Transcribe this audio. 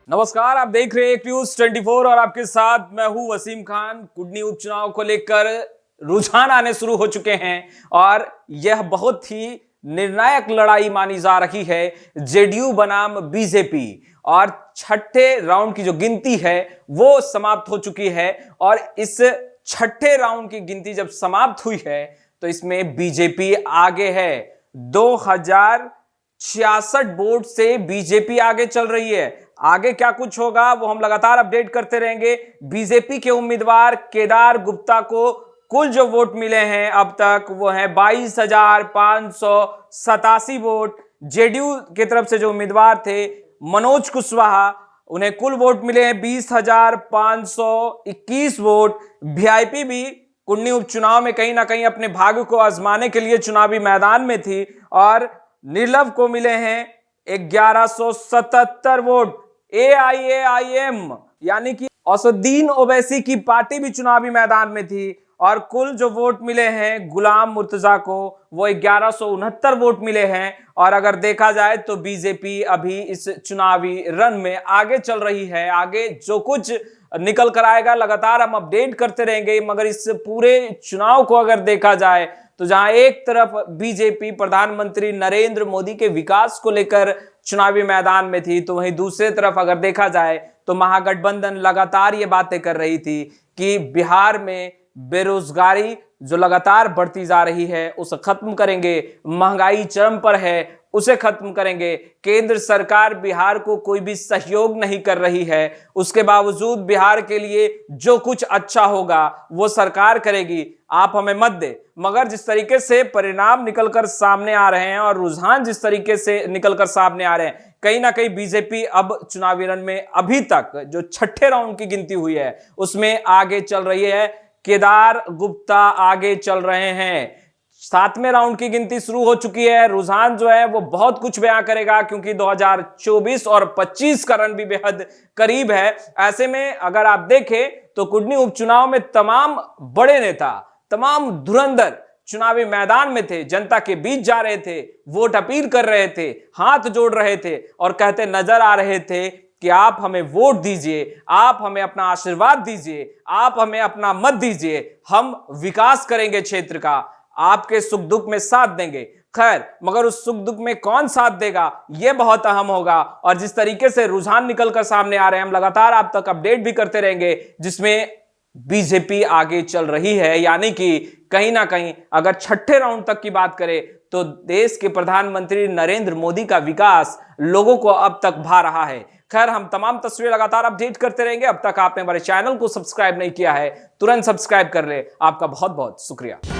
नमस्कार, आप देख रहे हैं न्यूज 24 और आपके साथ मैं हूं वसीम खान। कुडनी उपचुनाव को लेकर रुझान आने शुरू हो चुके हैं और यह बहुत ही निर्णायक लड़ाई मानी जा रही है जेडीयू बनाम बीजेपी। और छठे राउंड की जो गिनती है वो समाप्त हो चुकी है और इस छठे राउंड की गिनती जब समाप्त हुई है तो इसमें बीजेपी आगे है। 2066 वोट से बीजेपी आगे चल रही है। आगे क्या कुछ होगा वो हम लगातार अपडेट करते रहेंगे। बीजेपी के उम्मीदवार केदार गुप्ता को कुल जो वोट मिले हैं अब तक वो है 22,587 वोट। जेडीयू की तरफ से जो उम्मीदवार थे मनोज कुशवाहा, उन्हें कुल वोट मिले हैं 20,521 वोट। वीआईपी भी कुडनी उपचुनाव में कहीं ना कहीं अपने भाग्य को आजमाने के लिए चुनावी मैदान में थी और निर्लभ को मिले हैं 1177 वोट। एआईएम यानी कि असदुद्दीन ओवैसी की पार्टी भी चुनावी मैदान में थी और कुल जो वोट मिले हैं गुलाम मुर्तजा को वो 1169 वोट मिले हैं। और अगर देखा जाए तो बीजेपी अभी इस चुनावी रन में आगे चल रही है। आगे जो कुछ निकल कर आएगा लगातार हम अपडेट करते रहेंगे। मगर इस पूरे चुनाव को अगर देखा जाए तो जहां एक तरफ बीजेपी प्रधानमंत्री नरेंद्र मोदी के विकास को लेकर चुनावी मैदान में थी, तो वहीं दूसरी तरफ अगर देखा जाए तो महागठबंधन लगातार ये बातें कर रही थी कि बिहार में बेरोजगारी जो लगातार बढ़ती जा रही है उसे खत्म करेंगे, महंगाई चरम पर है उसे खत्म करेंगे। केंद्र सरकार बिहार को कोई भी सहयोग नहीं कर रही है, उसके बावजूद बिहार के लिए जो कुछ अच्छा होगा वो सरकार करेगी, आप हमें मत दे। मगर जिस तरीके से परिणाम निकलकर सामने आ रहे हैं और रुझान जिस तरीके से निकलकर सामने आ रहे हैं, कहीं ना कहीं बीजेपी अब चुनावी रण में अभी तक जो छठे राउंड की गिनती हुई है उसमें आगे चल रही है। केदार गुप्ता आगे चल रहे हैं। सातवें राउंड की गिनती शुरू हो चुकी है। रुझान जो है वो बहुत कुछ बयां करेगा क्योंकि 2024 और 25 का रन भी बेहद करीब है। ऐसे में अगर आप देखें तो कुडनी उपचुनाव में तमाम बड़े नेता, तमाम धुरंधर चुनावी मैदान में थे, जनता के बीच जा रहे थे, वोट अपील कर रहे थे, हाथ जोड़ रहे थे और कहते नजर आ रहे थे कि आप हमें वोट दीजिए, आप हमें अपना आशीर्वाद दीजिए, आप हमें अपना मत दीजिए, हम विकास करेंगे क्षेत्र का, आपके सुख दुख में साथ देंगे। खैर, मगर उस सुख दुख में कौन साथ देगा यह बहुत अहम होगा। और जिस तरीके से रुझान निकलकर सामने आ रहे हैं हम लगातार आप तक अपडेट भी करते रहेंगे, जिसमें बीजेपी आगे चल रही है। यानी कि कहीं ना कहीं अगर छठे राउंड तक की बात करें तो देश के प्रधानमंत्री नरेंद्र मोदी का विकास लोगों को अब तक भा रहा है। खैर, हम तमाम तस्वीरें लगातार अपडेट करते रहेंगे। अब तक आपने हमारे चैनल को सब्सक्राइब नहीं किया है, तुरंत सब्सक्राइब कर ले। आपका बहुत बहुत शुक्रिया।